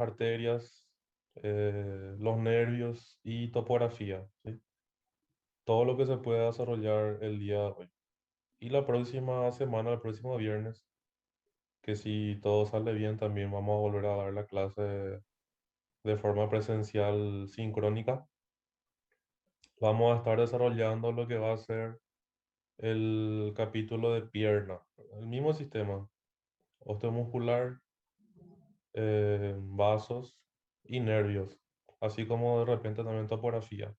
arterias, los nervios y topografía, ¿sí? Todo lo que se puede desarrollar el día de hoy. Y la próxima semana, el próximo viernes, que si todo sale bien, también vamos a volver a dar la clase de forma presencial sincrónica. Vamos a estar desarrollando lo que va a ser el capítulo de pierna, el mismo sistema, osteomuscular, vasos y nervios, así como de repente también topografía.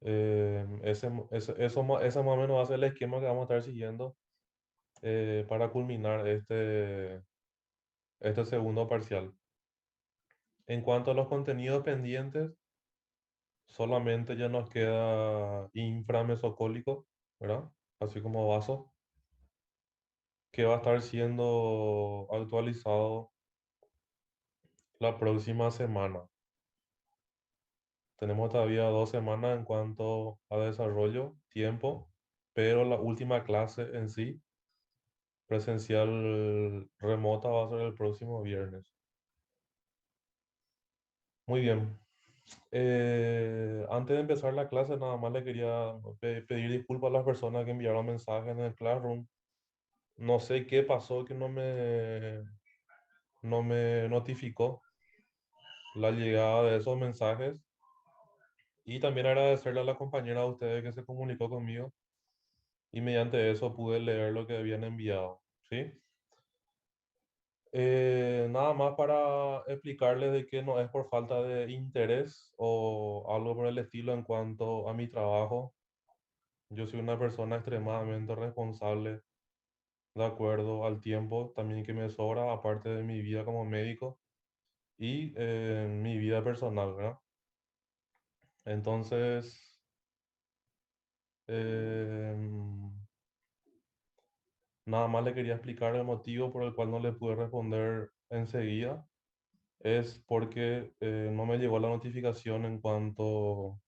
Ese más o menos va a ser el esquema que vamos a estar siguiendo para culminar este segundo parcial. En cuanto a los contenidos pendientes, solamente ya nos queda inframesocólico, ¿verdad? Así como vaso, que va a estar siendo actualizado la próxima semana. Tenemos todavía 2 semanas en cuanto a desarrollo, tiempo, pero la última clase en sí, presencial remota, va a ser el próximo viernes. Muy bien. Antes de empezar la clase, nada más le quería pedir disculpas a las personas que enviaron mensajes en el Classroom. No sé qué pasó que no me notificó la llegada de esos mensajes. Y también agradecerle a la compañera de ustedes que se comunicó conmigo y mediante eso pude leer lo que habían enviado, ¿sí? Nada más para explicarles de que no es por falta de interés o algo por el estilo en cuanto a mi trabajo. Yo soy una persona extremadamente responsable de acuerdo al tiempo también que me sobra, aparte de mi vida como médico y mi vida personal, ¿verdad? Entonces, em, nada más le quería explicar el motivo por el cual no le pude responder enseguida. Es porque no me llegó la notificación en cuanto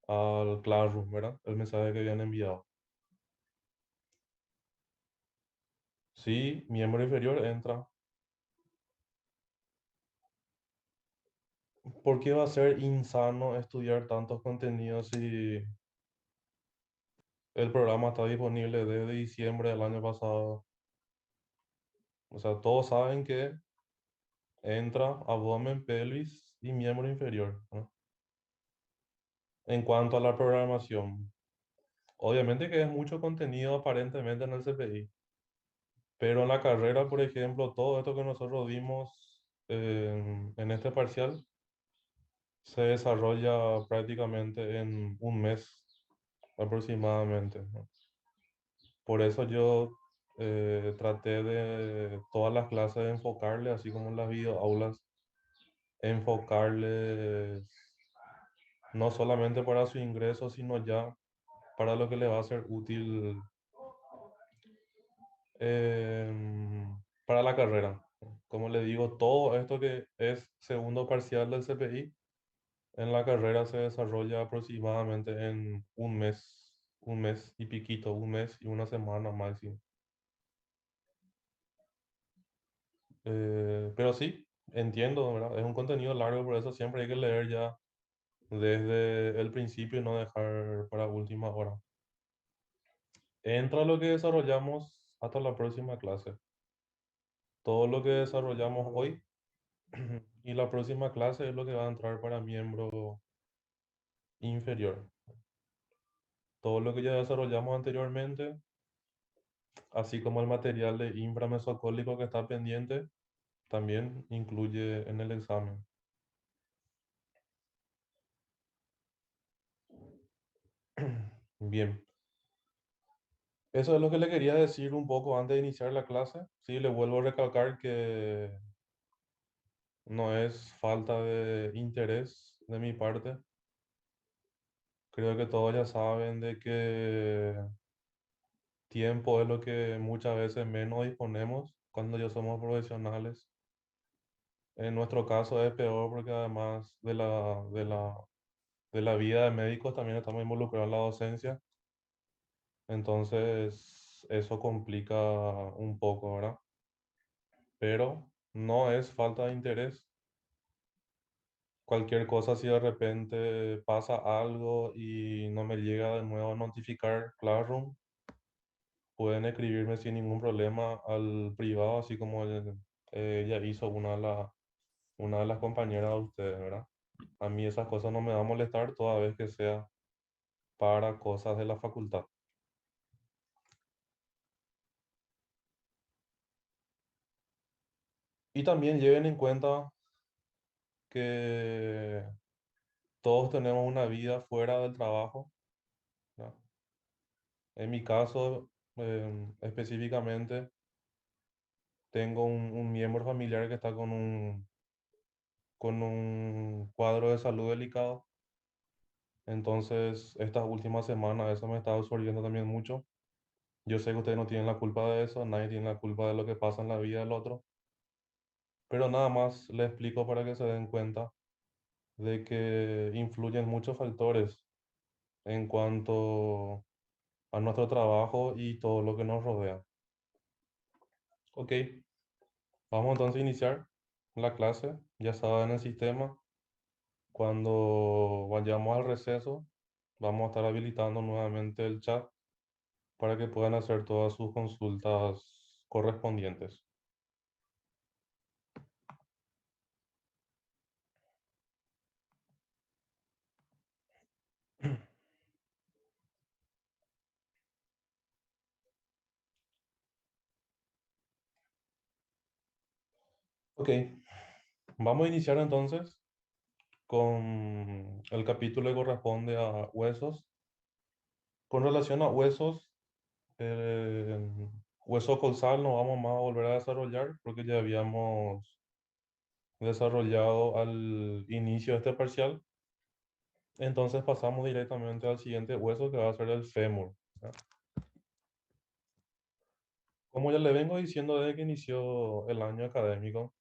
al Classroom, ¿verdad? El mensaje que habían enviado. Sí, miembro inferior entra. ¿Por qué va a ser insano estudiar tantos contenidos si el programa está disponible desde diciembre del año pasado? O sea, todos saben que entra abdomen, pelvis y miembro inferior, ¿no? En cuanto a la programación, obviamente que es mucho contenido aparentemente en el CPI, pero en la carrera, por ejemplo, todo esto que nosotros vimos en este parcial se desarrolla prácticamente en un mes aproximadamente, ¿no? Por eso yo traté de todas las clases de enfocarle, así como en las videoaulas, enfocarles no solamente para su ingreso, sino ya para lo que le va a ser útil para la carrera. Como le digo, todo esto que es segundo parcial del CPI, en la carrera se desarrolla aproximadamente en un mes y piquito, un mes y una semana máximo. Pero sí, entiendo, ¿verdad? Es un contenido largo, por eso siempre hay que leer ya desde el principio y no dejar para última hora. Entra lo que desarrollamos hasta la próxima clase. Todo lo que desarrollamos hoy y la próxima clase es lo que va a entrar para miembro inferior. Todo lo que ya desarrollamos anteriormente, así como el material de inframesocólico que está pendiente, también incluye en el examen. Bien, eso es lo que le quería decir un poco antes de iniciar la clase. Sí, le vuelvo a recalcar que no es falta de interés de mi parte. Creo que todos ya saben de que tiempo es lo que muchas veces menos disponemos cuando ya somos profesionales. En nuestro caso es peor porque además de la vida de médicos también estamos involucrados en la docencia. Entonces eso complica un poco, ¿verdad? Pero no es falta de interés. Cualquier cosa, si de repente pasa algo y no me llega de nuevo a notificar Classroom, pueden escribirme sin ningún problema al privado, así como ya hizo una de las compañeras de ustedes, ¿verdad? A mí esas cosas no me va a molestar toda vez que sea para cosas de la facultad. Y también lleven en cuenta que todos tenemos una vida fuera del trabajo, ¿no? En mi caso, específicamente, tengo un miembro familiar que está con un cuadro de salud delicado. Entonces, estas últimas semanas eso me está absorbiendo también mucho. Yo sé que ustedes no tienen la culpa de eso, nadie tiene la culpa de lo que pasa en la vida del otro, pero nada más les explico para que se den cuenta de que influyen muchos factores en cuanto a nuestro trabajo y todo lo que nos rodea. Ok, vamos entonces a iniciar la clase. Ya estaba en el sistema. Cuando vayamos al receso, vamos a estar habilitando nuevamente el chat para que puedan hacer todas sus consultas correspondientes. Ok, vamos a iniciar entonces con el capítulo que corresponde a huesos. Con relación a huesos, hueso colzal no vamos más a volver a desarrollar porque ya habíamos desarrollado al inicio de este parcial. Entonces pasamos directamente al siguiente hueso que va a ser el fémur, ¿ya? Como ya le vengo diciendo desde que inició el año académico,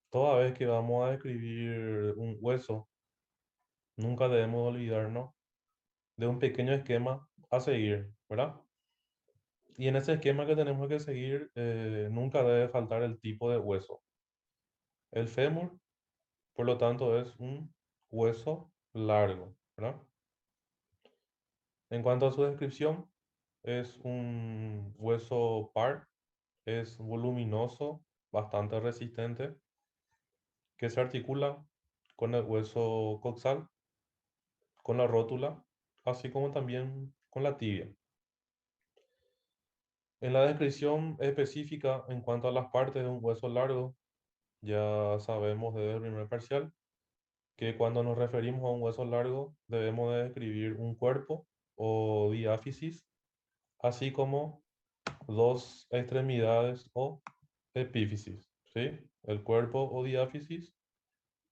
toda vez que vamos a describir un hueso, nunca debemos olvidarnos de un pequeño esquema a seguir, ¿verdad? Y en ese esquema que tenemos que seguir, nunca debe faltar el tipo de hueso. El fémur, por lo tanto, es un hueso largo, ¿verdad? En cuanto a su descripción, es un hueso par, es voluminoso, bastante resistente, que se articula con el hueso coxal, con la rótula, así como también con la tibia. En la descripción específica en cuanto a las partes de un hueso largo, ya sabemos desde el primer parcial que cuando nos referimos a un hueso largo debemos de describir un cuerpo o diáfisis, así como dos extremidades o epífisis, ¿sí? El cuerpo o diáfisis,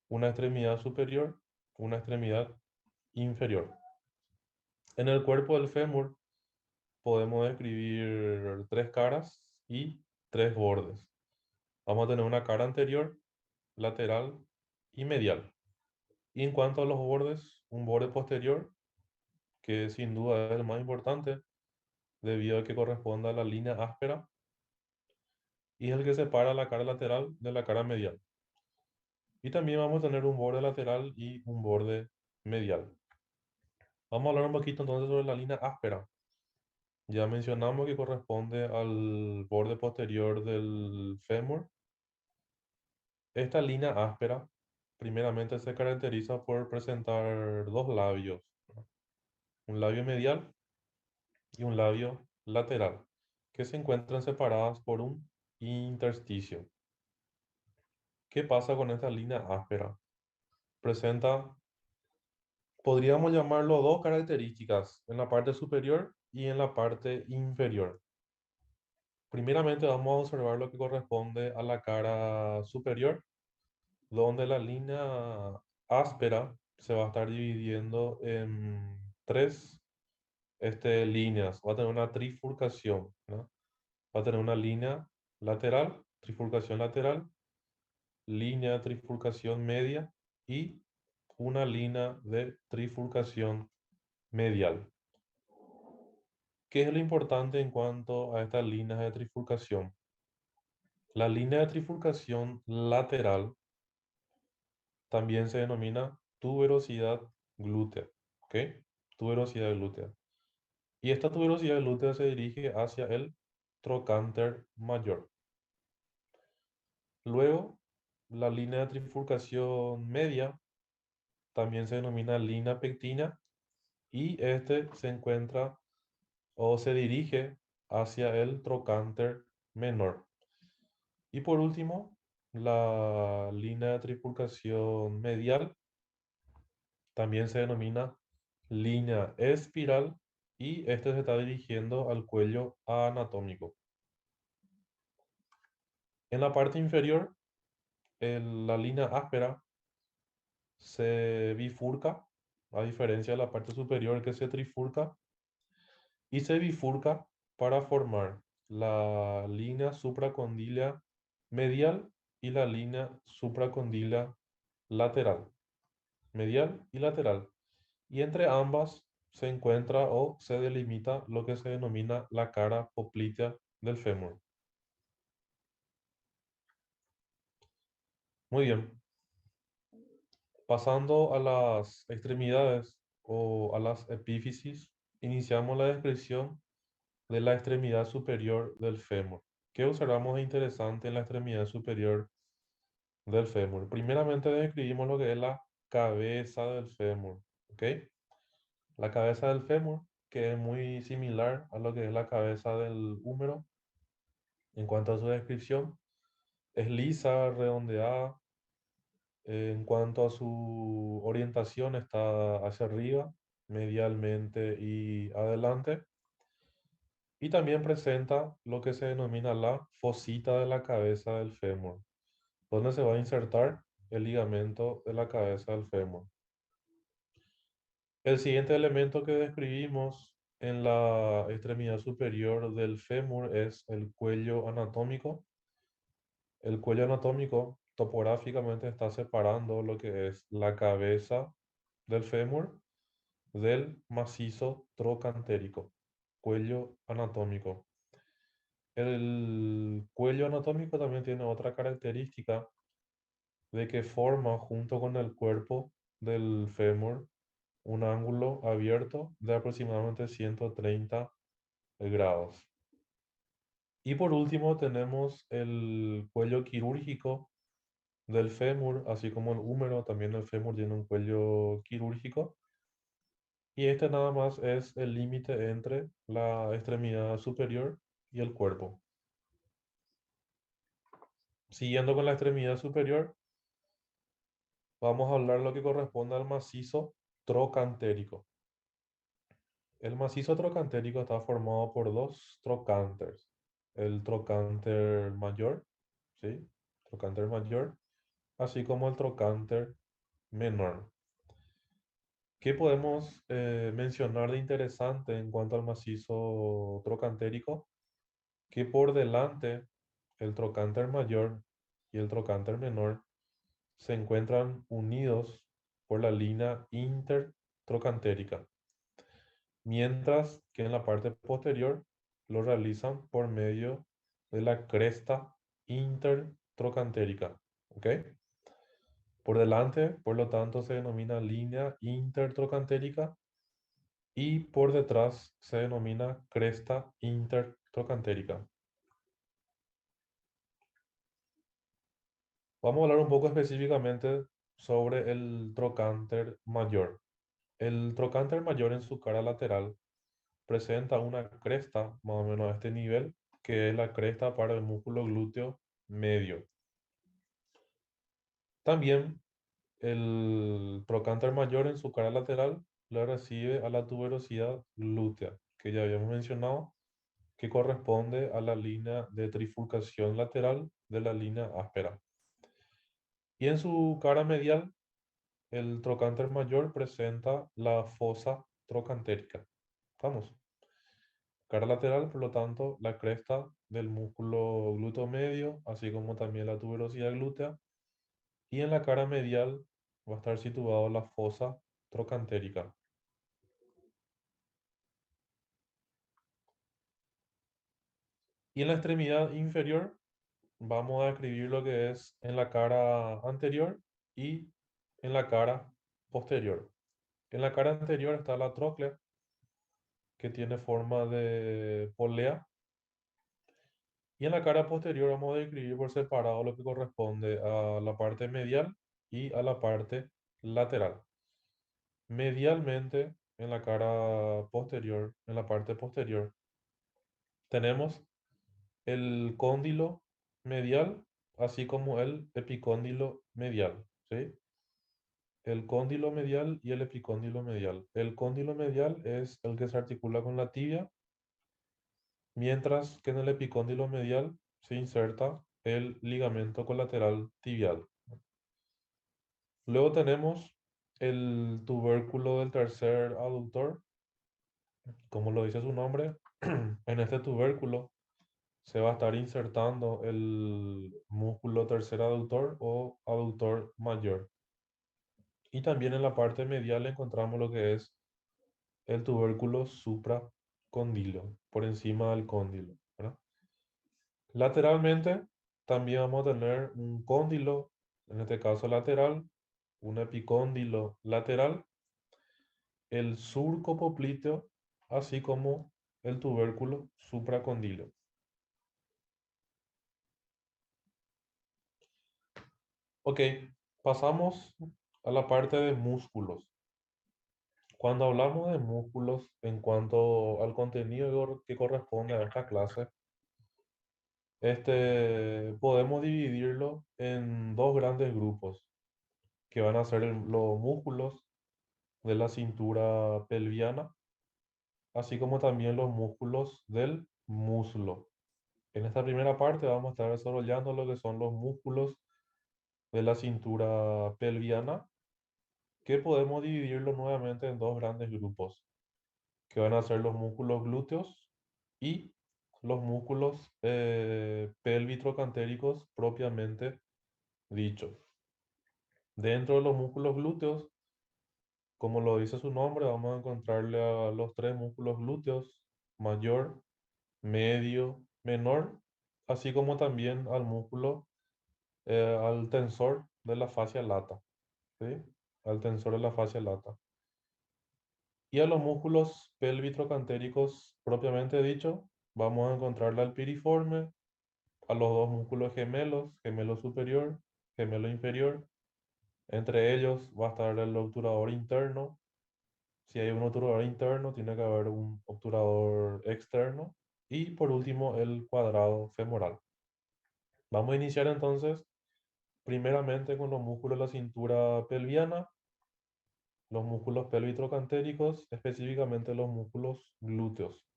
una extremidad superior, una extremidad inferior. En el cuerpo del fémur podemos describir tres caras y tres bordes. Vamos a tener una cara anterior, lateral y medial. Y en cuanto a los bordes, un borde posterior, que sin duda es el más importante, debido a que corresponde a la línea áspera, y es el que separa la cara lateral de la cara medial. Y también vamos a tener un borde lateral y un borde medial. Vamos a hablar un poquito entonces sobre la línea áspera. Ya mencionamos que corresponde al borde posterior del fémur. Esta línea áspera primeramente se caracteriza por presentar dos labios, ¿no? Un labio medial y un labio lateral, que se encuentran separadas por un intersticio. ¿Qué pasa con esta línea áspera? Presenta, podríamos llamarlo dos características, en la parte superior y en la parte inferior. Primeramente vamos a observar lo que corresponde a la cara superior, donde la línea áspera se va a estar dividiendo en tres líneas. Va a tener una trifurcación, ¿no? Va a tener una línea lateral, trifurcación lateral, línea de trifurcación media y una línea de trifurcación medial. ¿Qué es lo importante en cuanto a estas líneas de trifurcación? La línea de trifurcación lateral también se denomina tuberosidad glútea. ¿Ok? Tuberosidad glútea. Y esta tuberosidad glútea se dirige hacia el trocánter mayor. Luego, la línea de trifurcación media también se denomina línea pectina y este se encuentra o se dirige hacia el trocánter menor. Y por último, la línea de trifurcación medial también se denomina línea espiral y este se está dirigiendo al cuello anatómico. En la parte inferior, la línea áspera se bifurca, a diferencia de la parte superior que se trifurca, y se bifurca para formar la línea supracondílea medial y la línea supracondílea lateral, medial y lateral. Y entre ambas se encuentra o se delimita lo que se denomina la cara poplitea del fémur. Muy bien, pasando a las extremidades o a las epífisis, iniciamos la descripción de la extremidad superior del fémur. ¿Qué observamos de interesante en la extremidad superior del fémur? Primeramente describimos lo que es la cabeza del fémur, ¿ok? La cabeza del fémur, que es muy similar a lo que es la cabeza del húmero en cuanto a su descripción, es lisa, redondeada. En cuanto a su orientación, está hacia arriba, medialmente y adelante. Y también presenta lo que se denomina la fosita de la cabeza del fémur, donde se va a insertar el ligamento de la cabeza del fémur. El siguiente elemento que describimos en la extremidad superior del fémur es el cuello anatómico. El cuello anatómico topográficamente está separando lo que es la cabeza del fémur del macizo trocantérico. Cuello anatómico. El cuello anatómico también tiene otra característica de que forma junto con el cuerpo del fémur un ángulo abierto de aproximadamente 130 grados. Y por último tenemos el cuello quirúrgico del fémur, así como el húmero, también el fémur tiene un cuello quirúrgico. Y este nada más es el límite entre la extremidad superior y el cuerpo. Siguiendo con la extremidad superior, vamos a hablar lo que corresponde al macizo trocantérico. El macizo trocantérico está formado por dos trocánters. El trocánter mayor, ¿sí? Trocánter mayor, así como el trocánter menor. ¿Qué podemos mencionar de interesante en cuanto al macizo trocantérico? Que por delante el trocánter mayor y el trocánter menor se encuentran unidos por la línea intertrocantérica, mientras que en la parte posterior lo realizan por medio de la cresta intertrocantérica. ¿Ok? Por delante, por lo tanto, se denomina línea intertrocantérica y por detrás se denomina cresta intertrocantérica. Vamos a hablar un poco específicamente sobre el trocánter mayor. El trocánter mayor en su cara lateral presenta una cresta más o menos a este nivel, que es la cresta para el músculo glúteo medio. También el trocánter mayor en su cara lateral le recibe a la tuberosidad glútea, que ya habíamos mencionado, que corresponde a la línea de trifurcación lateral de la línea áspera. Y en su cara medial, el trocánter mayor presenta la fosa trocantérica. Vamos. Cara lateral, por lo tanto, la cresta del músculo glúteo medio, así como también la tuberosidad glútea. Y en la cara medial va a estar situada la fosa trocantérica. Y en la extremidad inferior vamos a escribir lo que es en la cara anterior y en la cara posterior. En la cara anterior está la tróclea, que tiene forma de polea, y en la cara posterior vamos a describir por separado lo que corresponde a la parte medial y a la parte lateral. Medialmente, en la cara posterior, en la parte posterior, tenemos el cóndilo medial, así como el epicóndilo medial, ¿sí? El cóndilo medial y el epicóndilo medial. El cóndilo medial es el que se articula con la tibia, mientras que en el epicóndilo medial se inserta el ligamento colateral tibial. Luego tenemos el tubérculo del tercer aductor, como lo dice su nombre. En este tubérculo se va a estar insertando el músculo tercer aductor o aductor mayor. Y también en la parte medial encontramos lo que es el tubérculo supracondilo, por encima del cóndilo, ¿verdad? Lateralmente también vamos a tener un cóndilo, en este caso lateral, un epicóndilo lateral, el surco popliteo, así como el tubérculo supracondilo. Ok, pasamos a la parte de músculos. Cuando hablamos de músculos en cuanto al contenido que corresponde a esta clase, podemos dividirlo en dos grandes grupos, que van a ser los músculos de la cintura pelviana, así como también los músculos del muslo. En esta primera parte vamos a estar desarrollando lo que son los músculos de la cintura pelviana, que podemos dividirlo nuevamente en dos grandes grupos, que van a ser los músculos glúteos y los músculos pélvico-cantéricos propiamente dichos. Dentro de los músculos glúteos, como lo dice su nombre, vamos a encontrarle a los tres músculos glúteos, mayor, medio, menor, así como también al músculo, al tensor de la fascia lata, ¿sí? Al tensor de la fascia lata. Y a los músculos pélvico-cantéricos propiamente dicho, vamos a encontrarle al piriforme, a los dos músculos gemelos, gemelo superior, gemelo inferior. Entre ellos va a estar el obturador interno. Si hay un obturador interno, tiene que haber un obturador externo. Y por último, el cuadrado femoral. Vamos a iniciar entonces primeramente con los músculos de la cintura pelviana, los músculos pélvico-cantéricos, específicamente los músculos glúteos.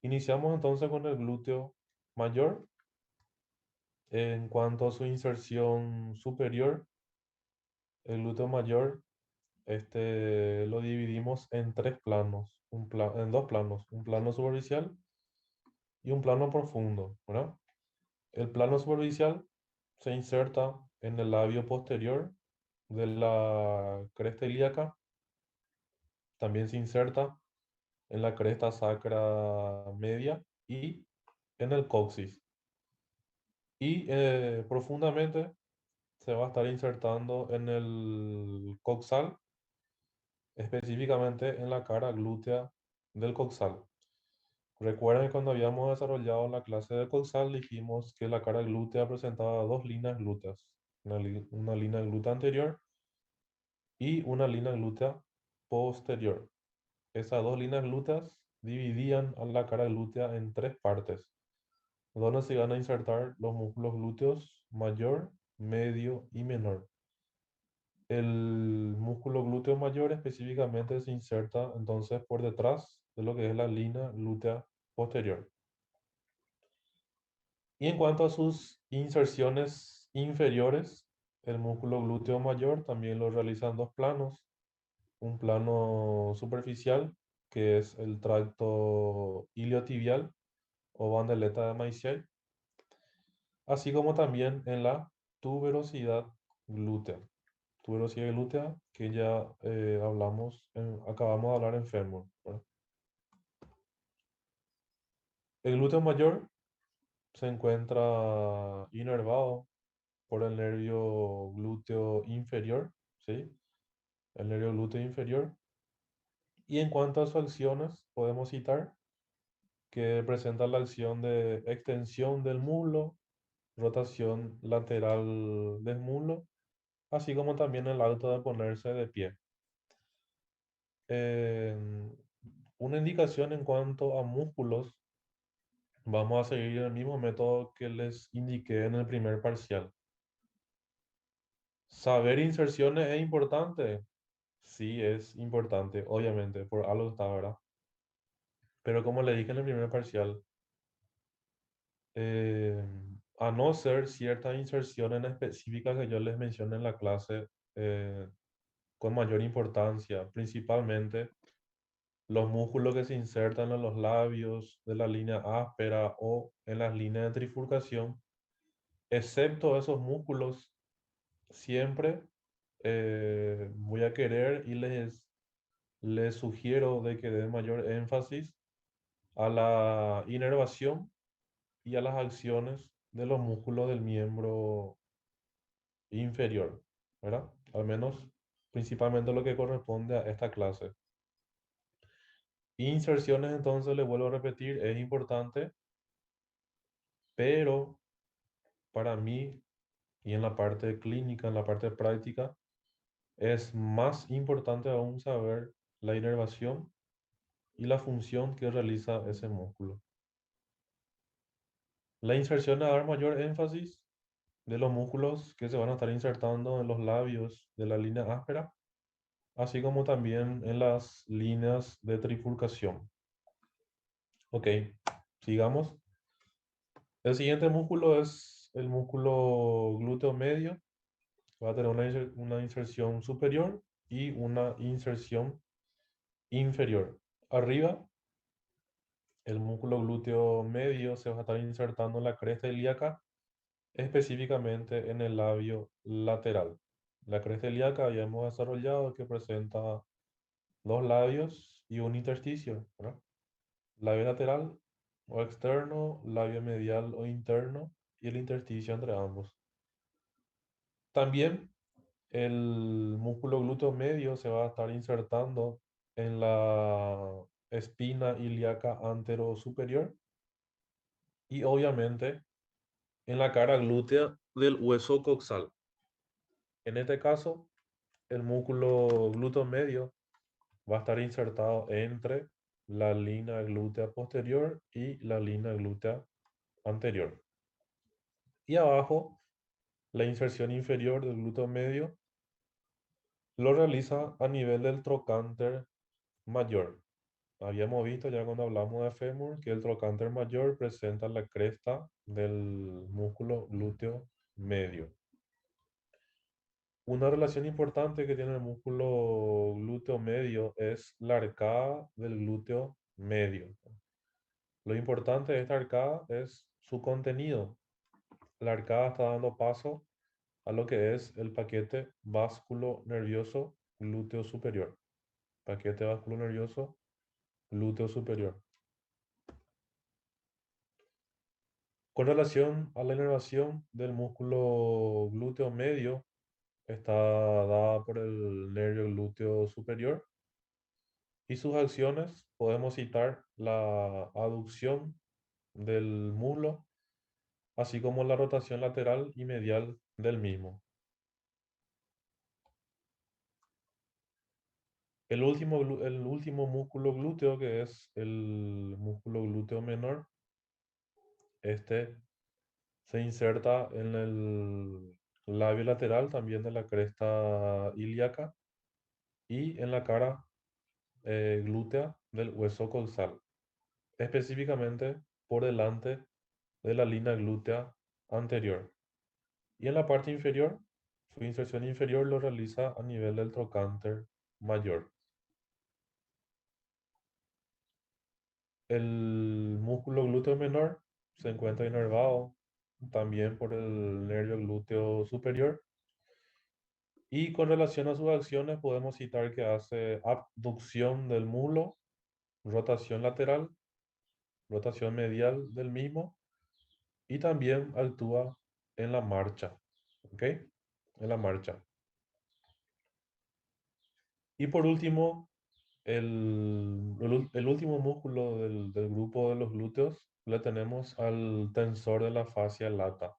Iniciamos entonces con el glúteo mayor. En cuanto a su inserción superior, el glúteo mayor, lo dividimos en tres planos, en dos planos, un plano superficial y un plano profundo, ¿verdad? El plano superficial se inserta en el labio posterior de la cresta ilíaca, también se inserta en la cresta sacra media y en el coxis. Y profundamente se va a estar insertando en el coxal, específicamente en la cara glútea del coxal. Recuerden que cuando habíamos desarrollado la clase de coxal, dijimos que la cara glútea presentaba dos líneas glúteas, una línea glútea anterior y una línea glútea posterior. Esas dos líneas glúteas dividían a la cara glútea en tres partes, donde se van a insertar los músculos glúteos mayor, medio y menor. El músculo glúteo mayor específicamente se inserta entonces por detrás de lo que es la línea glútea posterior. Y en cuanto a sus inserciones inferiores, el músculo glúteo mayor también lo realiza en dos planos. Un plano superficial, que es el tracto iliotibial o bandeleta de Maillard, así como también en la tuberosidad glútea. Tuberosidad glútea que ya acabamos de hablar en fémur, ¿verdad? El glúteo mayor se encuentra inervado por el nervio glúteo inferior, ¿sí? El nervio glúteo inferior. Y en cuanto a sus acciones, podemos citar que presenta la acción de extensión del muslo, rotación lateral del muslo, así como también el acto de ponerse de pie. Eh, una indicación en cuanto a músculos, vamos a seguir el mismo método que les indiqué en el primer parcial. Saber inserciones es importante. Sí, es importante, obviamente, por algo está, ¿verdad? Pero como le dije en el primer parcial, eh, a no ser ciertas inserciones específicas que yo les mencioné en la clase eh, con mayor importancia, principalmente los músculos que se insertan en los labios de la línea áspera o en las líneas de trifurcación, excepto esos músculos, siempre voy a querer y les sugiero de que den mayor énfasis a la inervación y a las acciones de los músculos del miembro inferior, ¿verdad? Al menos principalmente lo que corresponde a esta clase. Inserciones, entonces, le vuelvo a repetir, es importante, pero para mí y en la parte clínica, en la parte práctica, es más importante aún saber la inervación y la función que realiza ese músculo. La inserción a dar mayor énfasis de los músculos que se van a estar insertando en los labios de la línea áspera, así como también en las líneas de trifurcación. Ok, sigamos. El siguiente músculo es el músculo glúteo medio. Va a tener una inserción superior y una inserción inferior. Arriba, el músculo glúteo medio se va a estar insertando en la cresta ilíaca, específicamente en el labio lateral. La cresta ilíaca ya hemos desarrollado que presenta dos labios y un intersticio, ¿verdad? Labio lateral o externo, labio medial o interno y el intersticio entre ambos. También el músculo glúteo medio se va a estar insertando en la espina ilíaca antero superior y obviamente en la cara glútea del hueso coxal. En este caso, el músculo glúteo medio va a estar insertado entre la línea glútea posterior y la línea glútea anterior. Y abajo, la inserción inferior del glúteo medio lo realiza a nivel del trocánter mayor. Habíamos visto ya cuando hablamos de fémur que el trocánter mayor presenta la cresta del músculo glúteo medio. Una relación importante que tiene el músculo glúteo medio es la arcada del glúteo medio. Lo importante de esta arcada es su contenido. La arcada está dando paso a lo que es el paquete básculo nervioso glúteo superior. Paquete básculo nervioso glúteo superior. Con relación a la inervación del músculo glúteo medio, está dada por el nervio glúteo superior y sus acciones podemos citar la aducción del muslo, así como la rotación lateral y medial del mismo. El último músculo glúteo, que es el músculo glúteo menor, este se inserta en el labio lateral también de la cresta ilíaca y en la cara glútea del hueso coxal, específicamente por delante de la línea glútea anterior. Y en la parte inferior, su inserción inferior lo realiza a nivel del trocánter mayor. El músculo glúteo menor se encuentra inervado también por el nervio glúteo superior. Y con relación a sus acciones, podemos citar que hace abducción del muslo, rotación lateral, rotación medial del mismo y también actúa en la marcha, ¿ok? En la marcha. Y por último, el último músculo del grupo de los glúteos le tenemos al tensor de la fascia lata.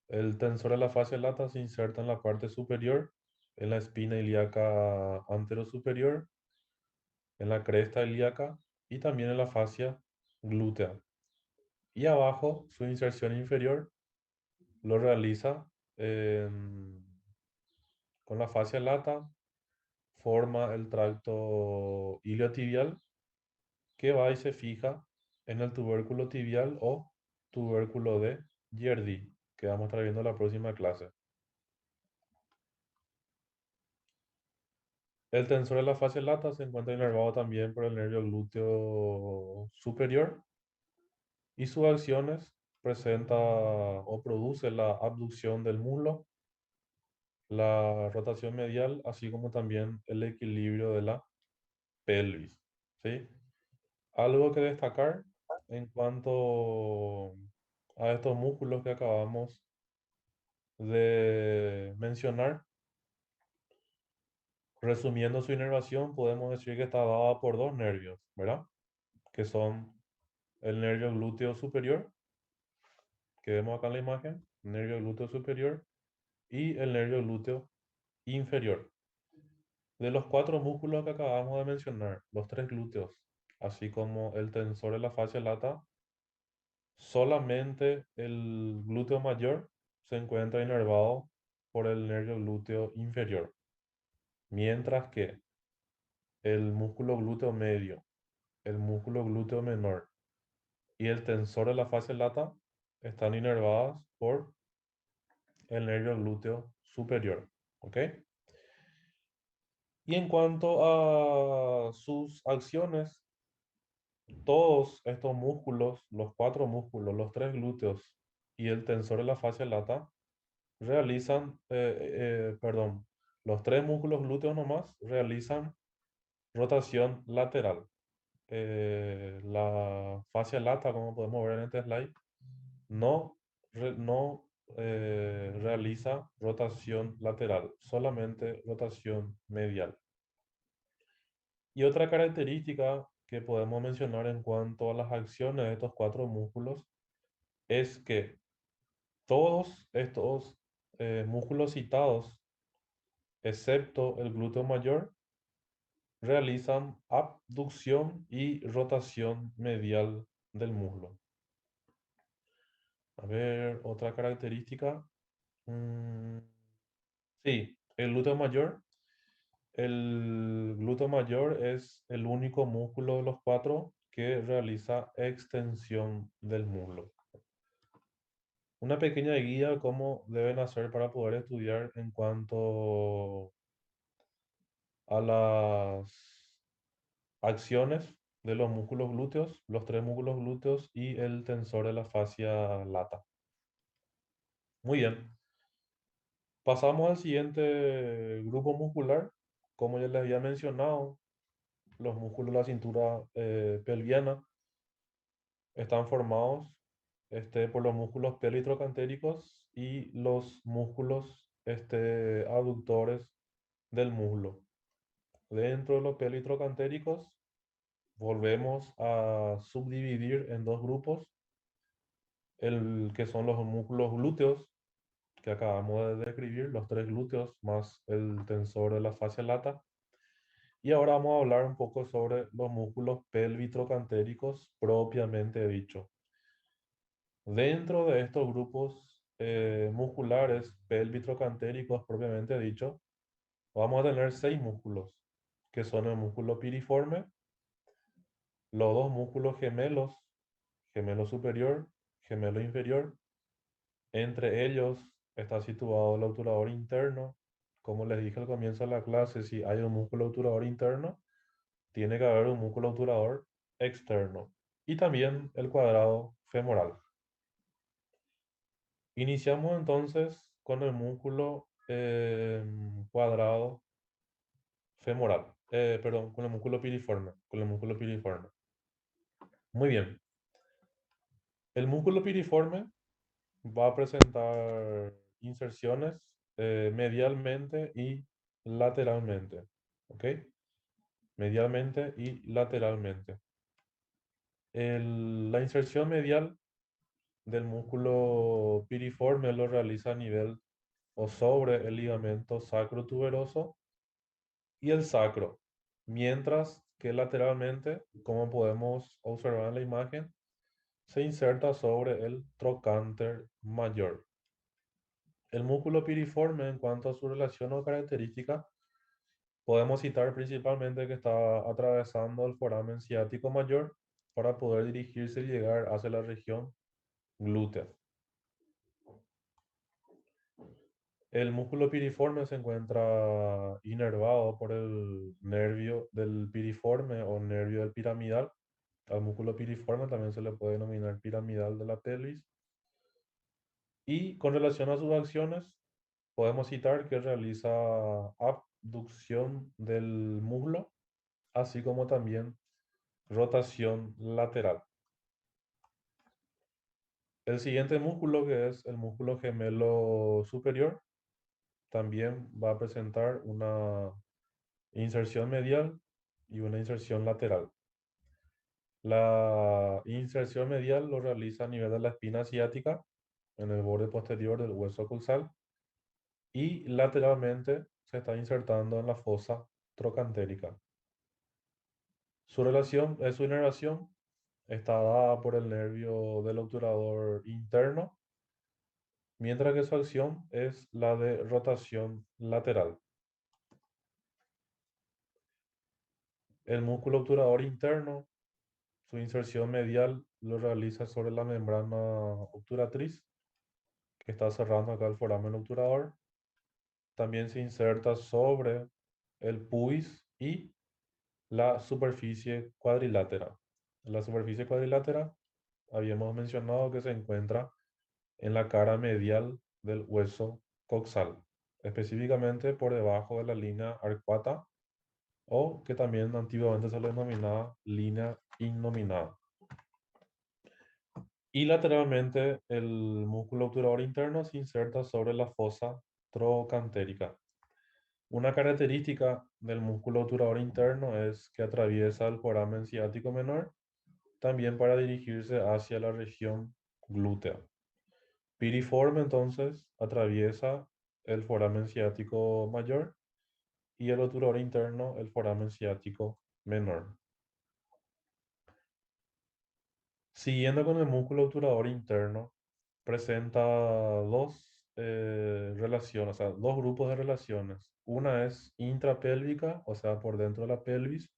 El tensor de la fascia lata se inserta en la parte superior, en la espina ilíaca anterosuperior, en la cresta ilíaca y también en la fascia glútea. Y abajo, su inserción inferior lo realiza con la fascia lata, forma el tracto iliotibial que va y se fija en el tubérculo tibial o tubérculo de Yerdi, que vamos a estar viendo en la próxima clase. El tensor de la fascia lata se encuentra inervado también por el nervio glúteo superior y sus acciones presenta o produce la abducción del muslo, la rotación medial, así como también el equilibrio de la pelvis, ¿sí? Algo que destacar en cuanto a estos músculos que acabamos de mencionar, resumiendo su inervación, podemos decir que está dada por dos nervios, ¿verdad? Que son el nervio glúteo superior, que vemos acá en la imagen, nervio glúteo superior, y el nervio glúteo inferior. De los cuatro músculos que acabamos de mencionar, los tres glúteos, así como el tensor de la fascia lata, solamente el glúteo mayor se encuentra inervado por el nervio glúteo inferior, mientras que el músculo glúteo medio, el músculo glúteo menor y el tensor de la fascia lata están inervadas por el nervio glúteo superior. ¿Ok? Y en cuanto a sus acciones, todos estos músculos, los cuatro músculos, los tres glúteos y el tensor de la fascia lata, realizan, perdón, los tres músculos glúteos nomás realizan rotación lateral. La fascia lata, como podemos ver en este slide, no realiza rotación lateral, solamente rotación medial. Y otra característica que podemos mencionar en cuanto a las acciones de estos cuatro músculos es que todos estos músculos citados, excepto el glúteo mayor, realizan abducción y rotación medial del muslo. A ver, otra característica. Mm, sí, el glúteo mayor es el único músculo de los cuatro que realiza extensión del muslo. Una pequeña guía de cómo deben hacer para poder estudiar en cuanto a las acciones de los músculos glúteos, los tres músculos glúteos y el tensor de la fascia lata. Muy bien. Pasamos al siguiente grupo muscular. Como ya les había mencionado, los músculos de la cintura pelviana están formados por los músculos pélvico-trocantéricos y los músculos aductores del muslo. Dentro de los pélvico-trocantéricos volvemos a subdividir en dos grupos, el que son los músculos glúteos, que acabamos de describir, los tres glúteos más el tensor de la fascia lata. Y ahora vamos a hablar un poco sobre los músculos pélvico-trocantéricos propiamente dicho. Dentro de estos grupos musculares pélvico-trocantéricos propiamente dicho, vamos a tener seis músculos, que son el músculo piriforme, los dos músculos gemelos, gemelo superior, gemelo inferior. Entre ellos está situado el obturador interno. Como les dije al comienzo de la clase, si hay un músculo obturador interno, tiene que haber un músculo obturador externo. Y también el cuadrado femoral. Iniciamos entonces con el músculo cuadrado femoral. Perdón, con el músculo piriforme. Con el músculo piriforme. Muy bien. El músculo piriforme va a presentar inserciones medialmente y lateralmente. ¿Ok? Medialmente y lateralmente. La inserción medial del músculo piriforme lo realiza a nivel o sobre el ligamento sacrotuberoso y el sacro, mientras que lateralmente, como podemos observar en la imagen, se inserta sobre el trocánter mayor. El músculo piriforme, en cuanto a su relación o característica, podemos citar principalmente que está atravesando el foramen ciático mayor para poder dirigirse y llegar hacia la región glútea. El músculo piriforme se encuentra inervado por el nervio del piriforme o nervio del piramidal. Al músculo piriforme también se le puede denominar piramidal de la pelvis. Y con relación a sus acciones, podemos citar que realiza abducción del muslo, así como también rotación lateral. El siguiente músculo, que es el músculo gemelo superior, también va a presentar una inserción medial y una inserción lateral. La inserción medial lo realiza a nivel de la espina ciática, en el borde posterior del hueso coxal, y lateralmente se está insertando en la fosa trocantérica. Su inervación está dada por el nervio del obturador interno, mientras que su acción es la de rotación lateral. El músculo obturador interno, su inserción medial lo realiza sobre la membrana obturatriz, que está cerrando acá el foramen obturador. También se inserta sobre el pubis y la superficie cuadrilátera. La superficie cuadrilátera habíamos mencionado que se encuentra en la cara medial del hueso coxal, específicamente por debajo de la línea arcuata o que también antiguamente se le denominaba línea innominada. Y lateralmente el músculo obturador interno se inserta sobre la fosa trocantérica. Una característica del músculo obturador interno es que atraviesa el foramen ciático menor también para dirigirse hacia la región glútea. Piriforme entonces atraviesa el foramen ciático mayor y el obturador interno el foramen ciático menor. Siguiendo con el músculo obturador interno, presenta relaciones, o sea, dos grupos de relaciones. Una es intrapélvica, o sea, por dentro de la pelvis,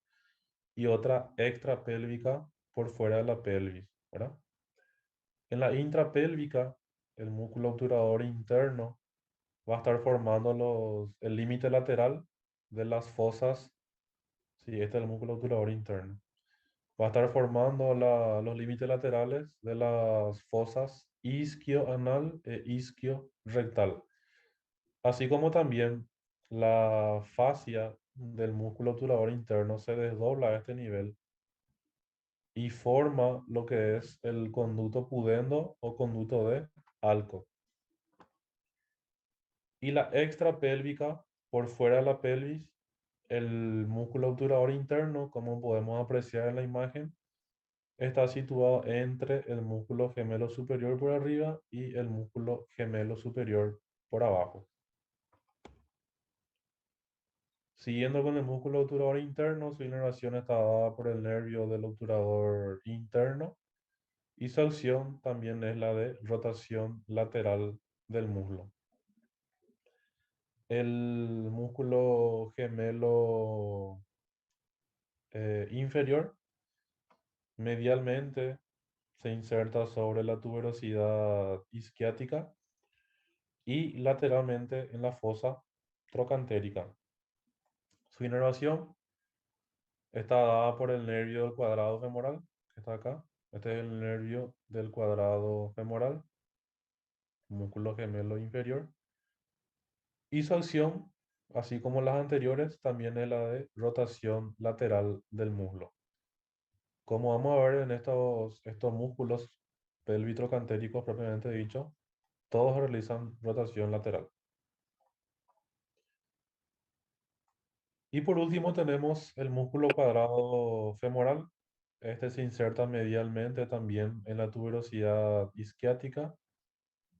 y otra extrapélvica por fuera de la pelvis, ¿verdad? En la intrapélvica, el músculo obturador interno va a estar formando el límite lateral de las fosas. Sí, este es el músculo obturador interno. Va a estar formando los límites laterales de las fosas isquioanal e isquiorrectal, así como también la fascia del músculo obturador interno se desdobla a este nivel y forma lo que es el conducto pudendo o conducto de Alco. Y la extrapélvica, por fuera de la pelvis, el músculo obturador interno, como podemos apreciar en la imagen, está situado entre el músculo gemelo superior por arriba y el músculo gemelo superior por abajo. Siguiendo con el músculo obturador interno, su inervación está dada por el nervio del obturador interno y su acción también es la de rotación lateral del muslo. El músculo gemelo inferior medialmente se inserta sobre la tuberosidad isquiática y lateralmente en la fosa trocantérica. Su inervación está dada por el nervio del cuadrado femoral, que está acá. Este es el nervio del cuadrado femoral, músculo gemelo inferior. Y su acción, así como las anteriores, también es la de rotación lateral del muslo. Como vamos a ver en estos músculos, pelvitrocantéricos propiamente dicho, todos realizan rotación lateral. Y por último tenemos el músculo cuadrado femoral. Este se inserta medialmente también en la tuberosidad isquiática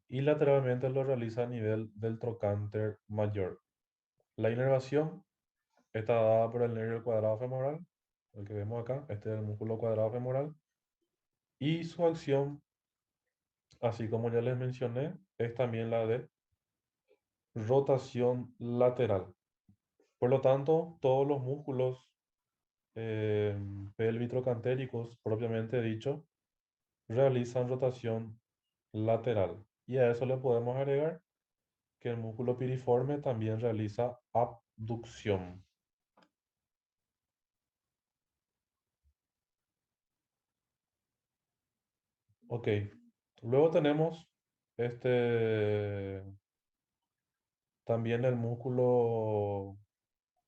y lateralmente lo realiza a nivel del trocánter mayor. La inervación está dada por el nervio cuadrado femoral, el que vemos acá, este es el músculo cuadrado femoral, y su acción, así como ya les mencioné, es también la de rotación lateral. Por lo tanto, todos los músculos eh, pelvitrocantéricos, propiamente dicho, realizan rotación lateral. Y a eso le podemos agregar que el músculo piriforme también realiza abducción. Ok. Luego tenemos este, también el músculo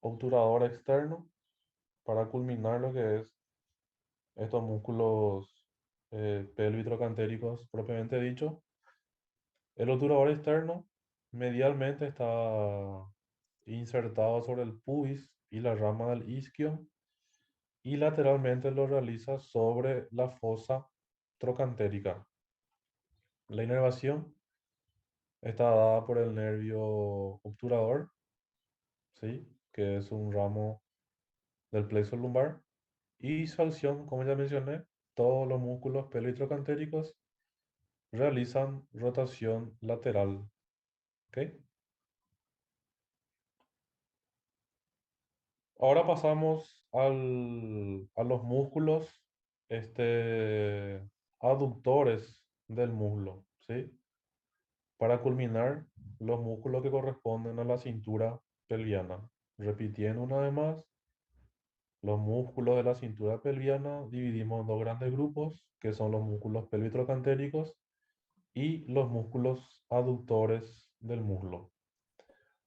obturador externo para culminar lo que es estos músculos pelvitrocantéricos propiamente dicho. El obturador externo medialmente está insertado sobre el pubis y la rama del isquio y lateralmente lo realiza sobre la fosa trocantérica. La inervación está dada por el nervio obturador, ¿sí? Que es un ramo del plexo lumbar, y su acción, como ya mencioné, todos los músculos pelvitrocantéricos realizan rotación lateral, ¿ok? Ahora pasamos a los músculos este, aductores del muslo, ¿sí? Para culminar, los músculos que corresponden a la cintura pelviana. Repitiendo una vez más, los músculos de la cintura pelviana dividimos en dos grandes grupos, que son los músculos pelvitrocantéricos y los músculos aductores del muslo.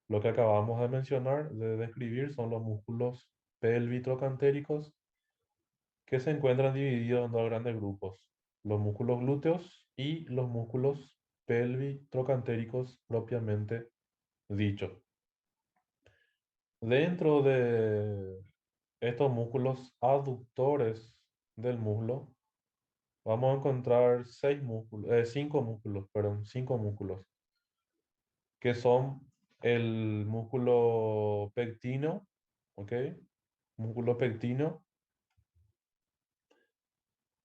Lo que acabamos de mencionar, de describir, son los músculos pelvitrocantéricos que se encuentran divididos en dos grandes grupos, los músculos glúteos y los músculos pelvitrocantéricos propiamente dicho. Dentro de estos músculos aductores del muslo, vamos a encontrar cinco músculos, que son el músculo pectino, ¿ok? Músculo pectino.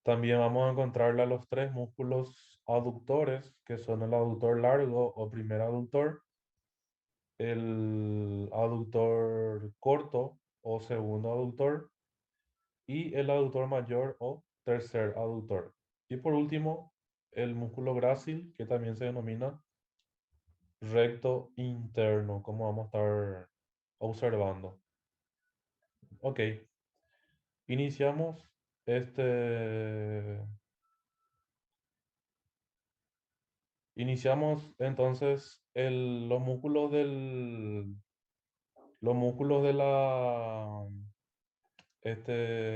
También vamos a encontrarle a los tres músculos aductores, que son el aductor largo o primer aductor, el aductor corto o segundo aductor y el aductor mayor o tercer aductor. Y por último, el músculo grácil, que también se denomina recto interno, como vamos a estar observando. Ok, iniciamos este, iniciamos entonces los músculos de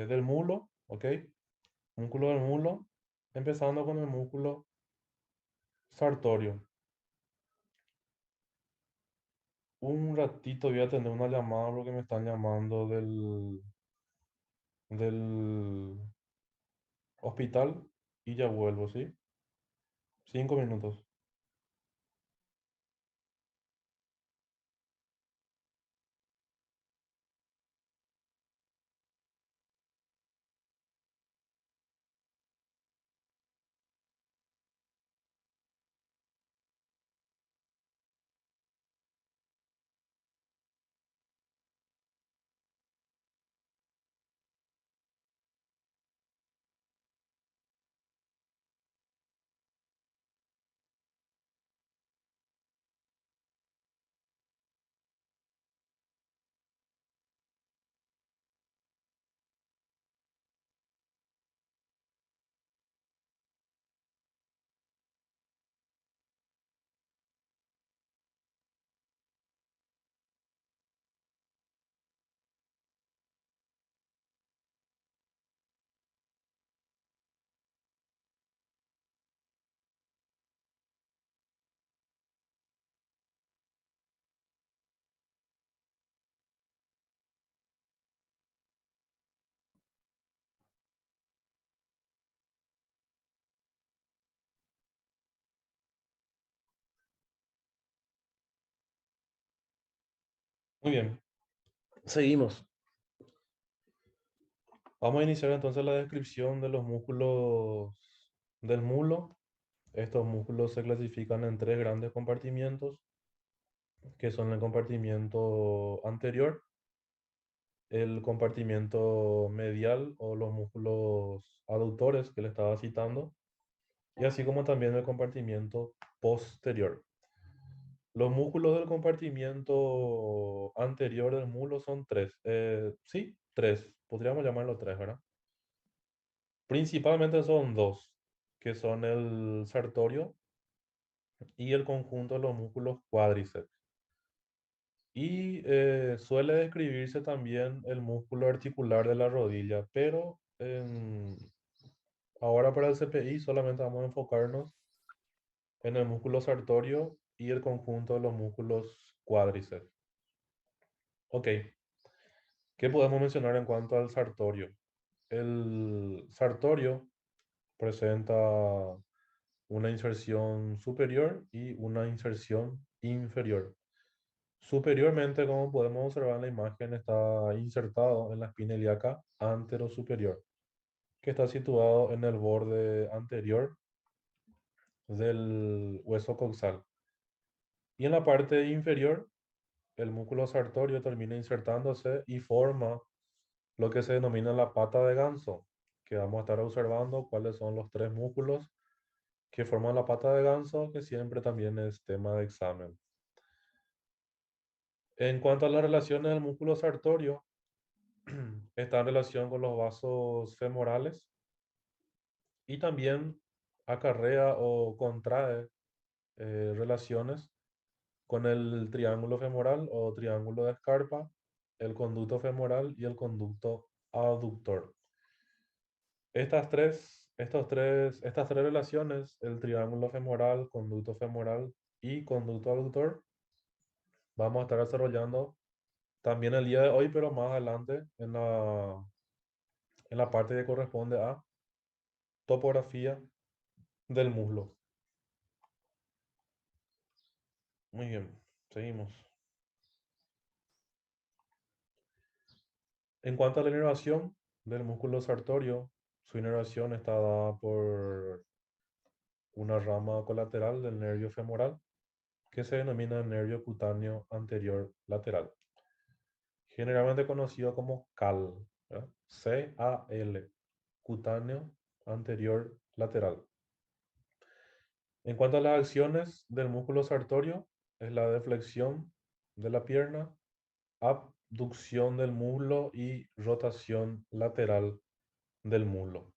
del mulo, ¿ok? Músculo del mulo, empezando con el músculo sartorio. Un ratito voy a tener una llamada porque me están llamando del hospital y ya vuelvo, ¿sí? 5 minutos. Muy bien, seguimos. Vamos a iniciar entonces la descripción de los músculos del mulo. Estos músculos se clasifican en tres grandes compartimientos, que son el compartimiento anterior, el compartimiento medial o los músculos aductores que le estaba citando, y así como también el compartimiento posterior. Los músculos del compartimiento anterior del mulo son tres. Sí, tres. Podríamos llamarlo tres, ¿verdad? Principalmente son dos, que son el sartorio y el conjunto de los músculos cuádriceps. Y suele describirse también el músculo articular de la rodilla, pero ahora para el CPI solamente vamos a enfocarnos en el músculo sartorio y el conjunto de los músculos cuádriceps. Ok, ¿qué podemos mencionar en cuanto al sartorio? El sartorio presenta una inserción superior y una inserción inferior. Superiormente, como podemos observar en la imagen, está insertado en la espina ilíaca anterosuperior, que está situado en el borde anterior del hueso coxal. Y en la parte inferior, el músculo sartorio termina insertándose y forma lo que se denomina la pata de ganso, que vamos a estar observando cuáles son los tres músculos que forman la pata de ganso, que siempre también es tema de examen. En cuanto a las relaciones del músculo sartorio, está en relación con los vasos femorales y también acarrea o contrae relaciones con el triángulo femoral o triángulo de Scarpa, el conducto femoral y el conducto abductor. Estas tres relaciones, el triángulo femoral, conducto femoral y conducto abductor, vamos a estar desarrollando también el día de hoy, pero más adelante en la parte que corresponde a topografía del muslo. Muy bien, seguimos. En cuanto a la inervación del músculo sartorio, su inervación está dada por una rama colateral del nervio femoral que se denomina nervio cutáneo anterior lateral, generalmente conocido como CAL, ¿verdad? C-A-L, cutáneo anterior lateral. En cuanto a las acciones del músculo sartorio, es la deflexión de la pierna, abducción del muslo y rotación lateral del muslo.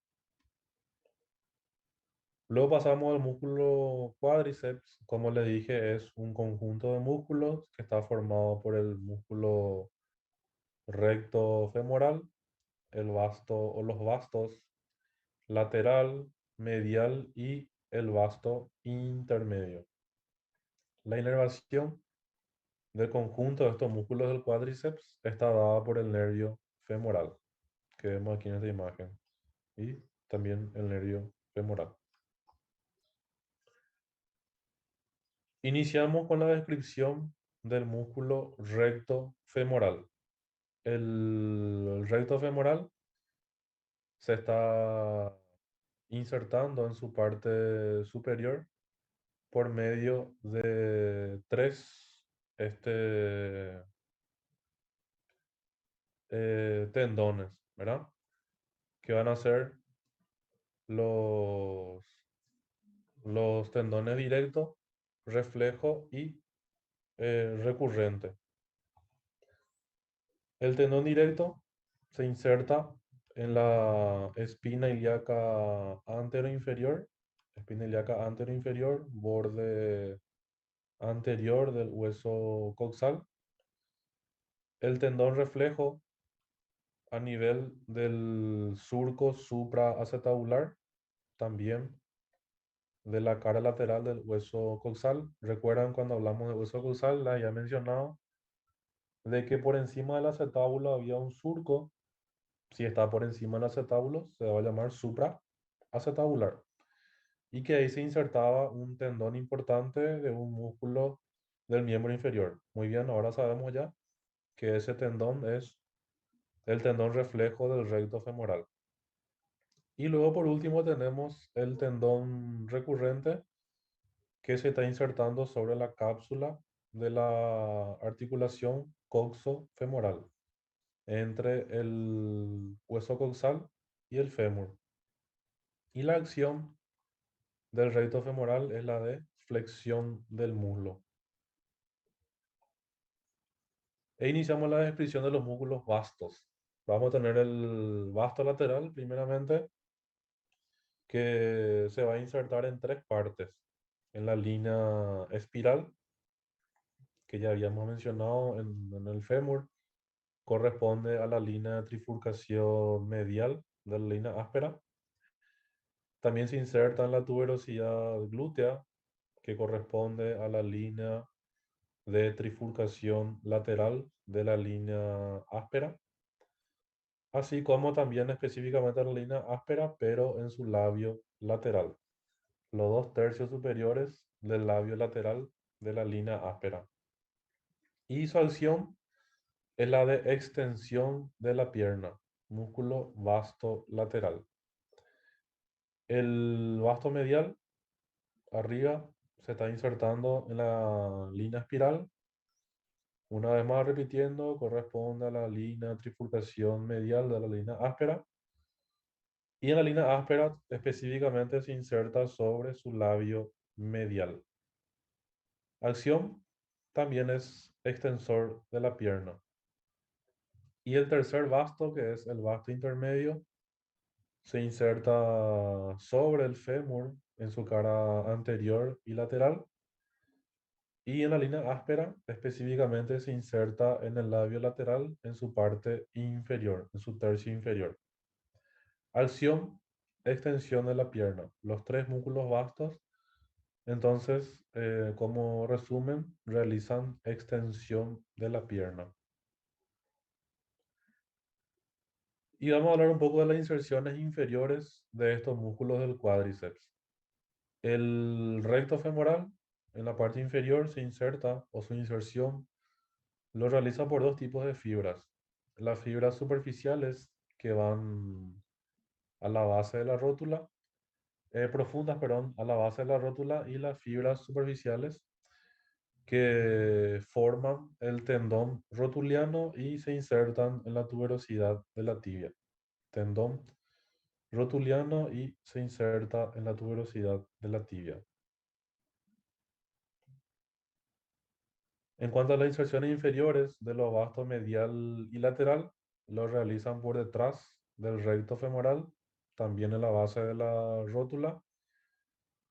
Luego pasamos al músculo cuádriceps. Como le dije, es un conjunto de músculos que está formado por el músculo recto femoral, el vasto o los vastos lateral, medial y el vasto intermedio. La inervación del conjunto de estos músculos del cuádriceps está dada por el nervio femoral, que vemos aquí en esta imagen, y también el nervio femoral. Iniciamos con la descripción del músculo recto femoral. El recto femoral se está insertando en su parte superior por medio de tres tendones, ¿verdad? Que van a ser los, los tendones directo, reflejo y recurrente. El tendón directo se inserta en la espina ilíaca anteroinferior, borde anterior del hueso coxal. El tendón reflejo a nivel del surco supraacetabular, también de la cara lateral del hueso coxal. Recuerdan cuando hablamos de hueso coxal, les había mencionado de que por encima del acetábulo había un surco. Si está por encima del acetábulo, se va a llamar supraacetabular. Y que ahí se insertaba un tendón importante de un músculo del miembro inferior. Muy bien, ahora sabemos ya que ese tendón es el tendón reflejo del recto femoral. Y luego por último tenemos el tendón recurrente que se está insertando sobre la cápsula de la articulación coxo-femoral entre el hueso coxal y el fémur. Y la acción del recto femoral es la de flexión del muslo. E iniciamos la descripción de los músculos vastos. Vamos a tener el vasto lateral, primeramente, que se va a insertar en tres partes. En la línea espiral, que ya habíamos mencionado en el fémur, corresponde a la línea de trifurcación medial de la línea áspera. También se inserta en la tuberosidad glútea, que corresponde a la línea de trifurcación lateral de la línea áspera, así como también específicamente la línea áspera, pero en su labio lateral, los dos tercios superiores del labio lateral de la línea áspera. Y su acción es la de extensión de la pierna, músculo vasto lateral. El vasto medial, arriba, se está insertando en la línea espiral. Una vez más repitiendo, corresponde a la línea de trifurcación medial de la línea áspera. Y en la línea áspera específicamente se inserta sobre su labio medial. Acción también es extensor de la pierna. Y el tercer vasto, que es el vasto intermedio, se inserta sobre el fémur en su cara anterior y lateral. Y en la línea áspera específicamente se inserta en el labio lateral en su parte inferior, en su tercio inferior. Acción, extensión de la pierna. Los tres músculos vastos, entonces, como resumen, realizan extensión de la pierna. Y vamos a hablar un poco de las inserciones inferiores de estos músculos del cuádriceps. El recto femoral, en la parte inferior, se inserta o su inserción lo realiza por dos tipos de fibras. Las fibras superficiales que van a la base de la rótula, profundas, perdón, a la base de la rótula, y las fibras superficiales que forman el tendón rotuliano y se insertan en la tuberosidad de la tibia. Tendón rotuliano y se inserta en la tuberosidad de la tibia. En cuanto a las inserciones inferiores de los vastos medial y lateral, lo realizan por detrás del recto femoral, también en la base de la rótula,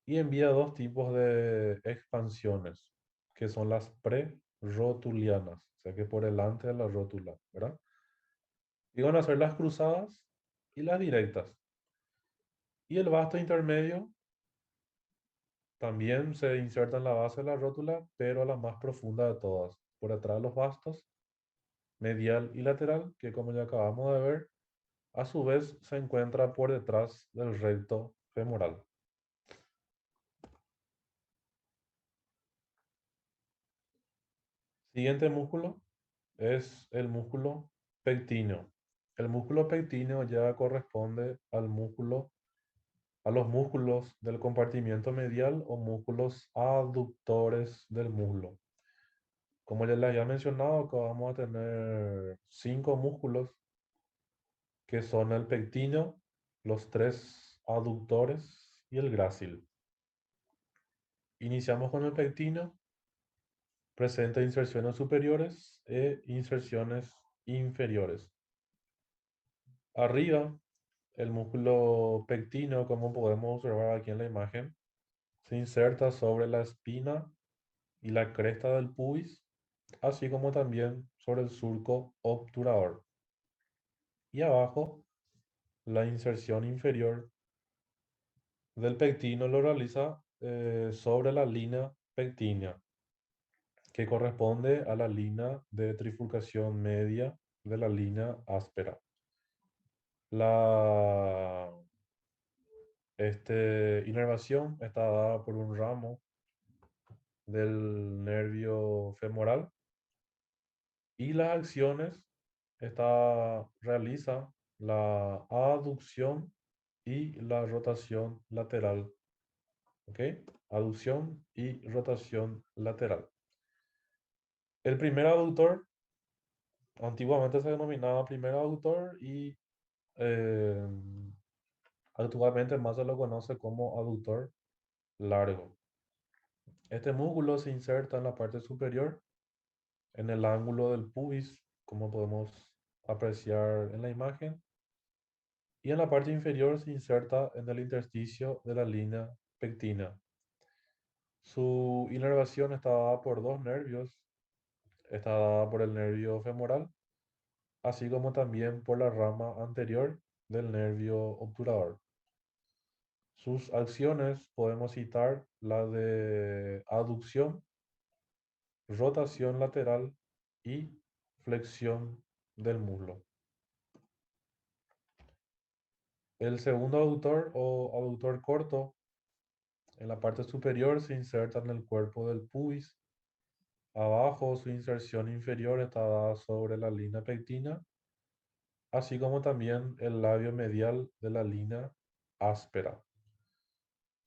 y envía dos tipos de expansiones, que son las pre-rotulianas, o sea que por delante de la rótula, ¿verdad? Y van a ser las cruzadas y las directas. Y el vasto intermedio también se inserta en la base de la rótula, pero a la más profunda de todas, por detrás de los vastos medial y lateral, que como ya acabamos de ver, a su vez se encuentra por detrás del recto femoral. Siguiente músculo es el músculo pectíneo. El músculo pectíneo ya corresponde a los músculos del compartimiento medial o músculos aductores del muslo. Como ya les había mencionado, acá vamos a tener cinco músculos que son el pectíneo, los tres aductores y el grácil. Iniciamos con el pectíneo. Presenta inserciones superiores e inserciones inferiores. Arriba, el músculo pectíneo, como podemos observar aquí en la imagen, se inserta sobre la espina y la cresta del pubis, así como también sobre el surco obturador. Y abajo, la inserción inferior del pectíneo lo realiza sobre la línea pectínea, que corresponde a la línea de trifurcación media de la línea áspera. La inervación está dada por un ramo del nervio femoral Y las acciones realiza la aducción y la rotación lateral. ¿Ok? Aducción y rotación lateral. El primer aductor, antiguamente se denominaba primer aductor y eh, actualmente más se lo conoce como aductor largo. Este músculo se inserta en la parte superior, en el ángulo del pubis, como podemos apreciar en la imagen, y en la parte inferior se inserta en el intersticio de la línea pectina. Su inervación está dada por dos nervios, está dada por el nervio femoral, así como también por la rama anterior del nervio obturador. Sus acciones podemos citar la de aducción, rotación lateral y flexión del muslo. El segundo aductor o aductor corto en la parte superior se inserta en el cuerpo del pubis. Abajo su inserción inferior está dada sobre la línea pectina, así como también el labio medial de la línea áspera.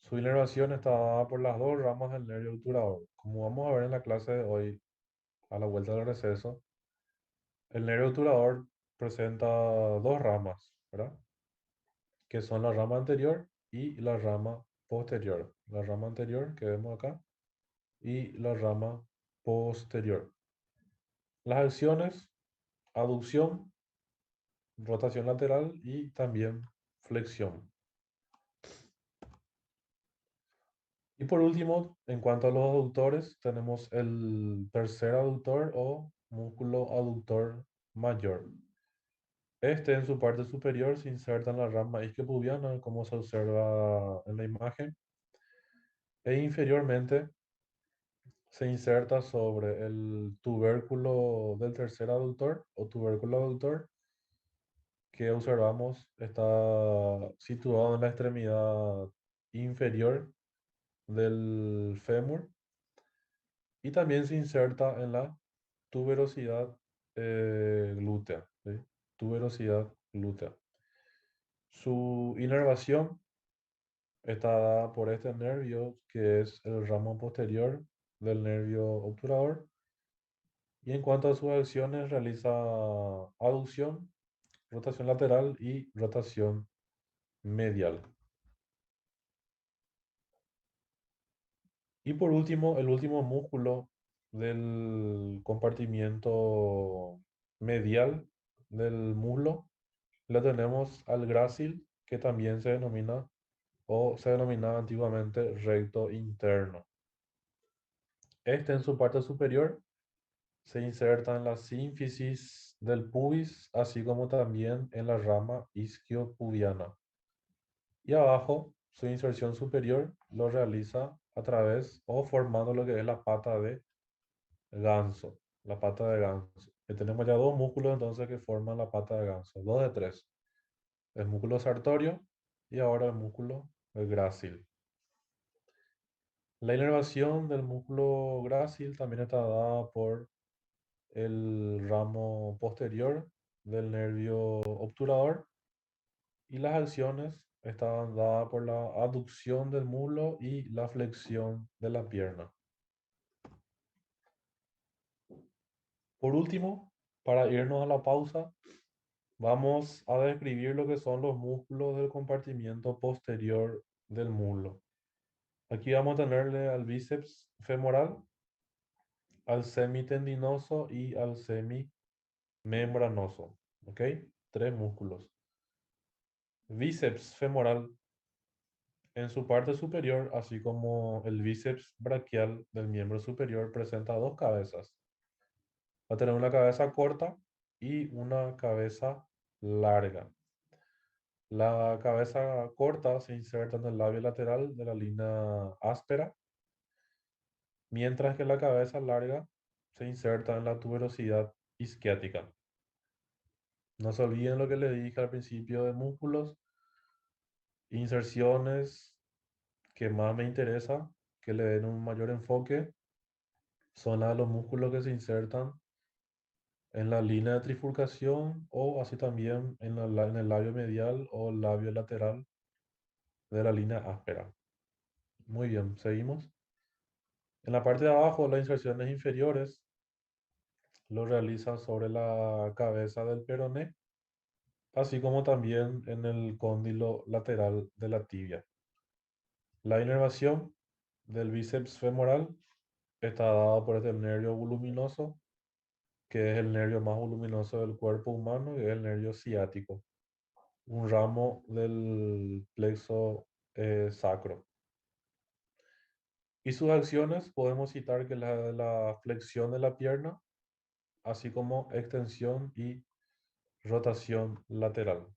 Su inervación está dada por las dos ramas del nervio obturador. Como vamos a ver en la clase de hoy, a la vuelta del receso, el nervio obturador presenta dos ramas, ¿verdad? Que son la rama anterior y la rama posterior. La rama anterior que vemos acá y la rama posterior. Las acciones, aducción, rotación lateral y también flexión. Y por último, en cuanto a los aductores, tenemos el tercer aductor o músculo aductor mayor. Este en su parte superior se inserta en la rama isquiopubiana, como se observa en la imagen, e inferiormente se inserta sobre el tubérculo del tercer aductor o tubérculo aductor que observamos está situado en la extremidad inferior del fémur y también se inserta en la tuberosidad glútea, ¿sí? Tuberosidad glútea. Su inervación está dada por este nervio que es el ramo posterior del nervio obturador. Y en cuanto a sus acciones, realiza aducción, rotación lateral y rotación medial. Y por último, el último músculo del compartimiento medial del muslo, le tenemos al grácil, que también se denomina o se denominaba antiguamente recto interno. Este en su parte superior se inserta en la sínfisis del pubis, así como también en la rama isquiopubiana. Y abajo, su inserción superior lo realiza a través o formando lo que es la pata de ganso. La pata de ganso. Que tenemos ya dos músculos entonces que forman la pata de ganso. Dos de tres. El músculo sartorio y ahora el músculo grácil. La inervación del músculo grácil también está dada por el ramo posterior del nervio obturador y las acciones están dadas por la aducción del muslo y la flexión de la pierna. Por último, para irnos a la pausa, vamos a describir lo que son los músculos del compartimiento posterior del muslo. Aquí vamos a tenerle al bíceps femoral, al semitendinoso y al semimembranoso. ¿Ok? Tres músculos. Bíceps femoral en su parte superior, así como el bíceps braquial del miembro superior, presenta dos cabezas. Va a tener una cabeza corta y una cabeza larga. La cabeza corta se inserta en el labio lateral de la línea áspera, mientras que la cabeza larga se inserta en la tuberosidad isquiática. No se olviden lo que les dije al principio de músculos, inserciones que más me interesa que le den un mayor enfoque son las de los músculos que se insertan en la línea de trifurcación o así también en, en el labio medial o labio lateral de la línea áspera. Muy bien, seguimos. En la parte de abajo, las inserciones inferiores lo realiza sobre la cabeza del peroné, así como también en el cóndilo lateral de la tibia. La inervación del bíceps femoral está dada por este nervio voluminoso, que es el nervio más voluminoso del cuerpo humano, y es el nervio ciático, un ramo del plexo sacro. Y sus acciones podemos citar que la flexión de la pierna, así como extensión y rotación lateral.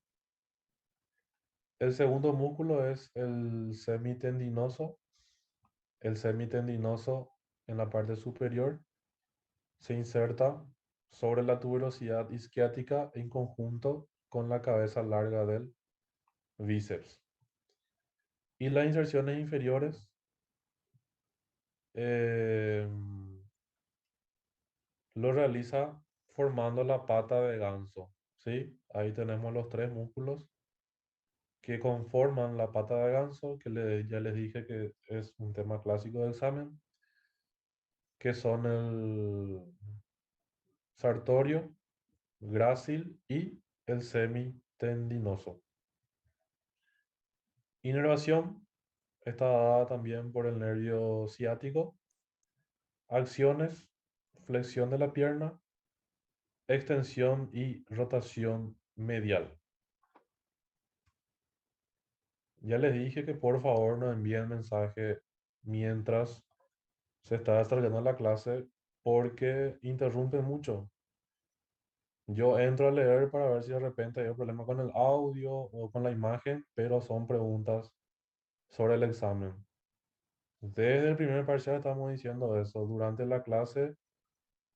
El segundo músculo es el semitendinoso. El semitendinoso en la parte superior se inserta sobre la tuberosidad isquiática en conjunto con la cabeza larga del bíceps. Y las inserciones inferiores eh, lo realiza formando la pata de ganso. ¿Sí? Ahí tenemos los tres músculos que conforman la pata de ganso, que ya les dije que es un tema clásico de examen, que son el sartorio, grácil y el semitendinoso. Inervación está dada también por el nervio ciático. Acciones, flexión de la pierna, extensión y rotación medial. Ya les dije que por favor nos envíen mensaje mientras se está desarrollando la clase porque interrumpen mucho. Yo entro a leer para ver si de repente hay un problema con el audio o con la imagen, pero son preguntas sobre el examen. Desde el primer parcial estamos diciendo eso. Durante la clase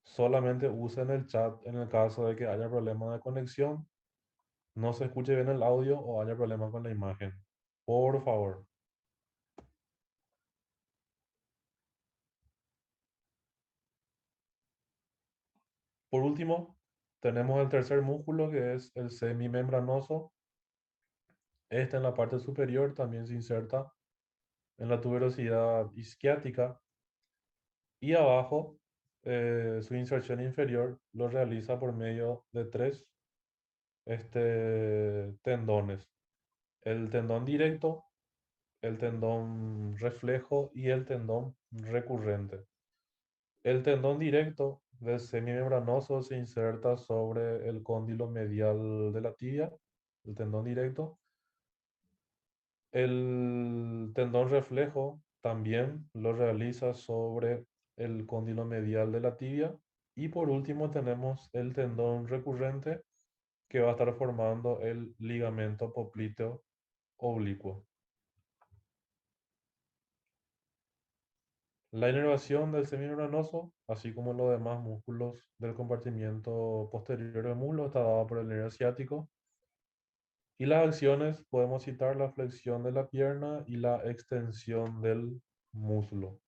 solamente usen el chat en el caso de que haya problema de conexión, no se escuche bien el audio o haya problema con la imagen. Por favor. Por último, tenemos el tercer músculo que es el semimembranoso. Este en la parte superior también se inserta en la tuberosidad isquiática y abajo su inserción inferior lo realiza por medio de tres tendones. El tendón directo, el tendón reflejo y el tendón recurrente. El tendón directo del semimembranoso se inserta sobre el cóndilo medial de la tibia, el tendón directo. El tendón reflejo también lo realiza sobre el cóndilo medial de la tibia. Y por último tenemos el tendón recurrente que va a estar formando el ligamento popliteo oblicuo. La inervación del semimembranoso, así como los demás músculos del compartimiento posterior del muslo, está dada por el nervio ciático. Y las acciones podemos citar la flexión de la pierna y la extensión del muslo.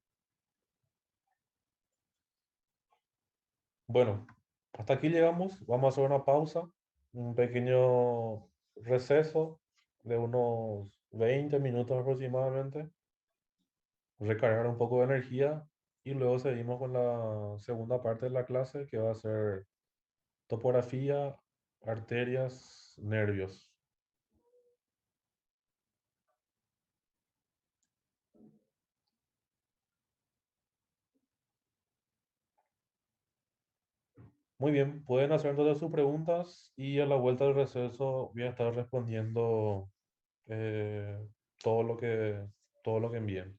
Bueno, hasta aquí llegamos. Vamos a hacer una pausa, un pequeño receso de unos 20 minutos aproximadamente, recargar un poco de energía y luego seguimos con la segunda parte de la clase que va a ser topografía, arterias, nervios. Muy bien, pueden hacer entonces sus preguntas y a la vuelta del receso voy a estar respondiendo eh, todo lo que, todo lo que envíen.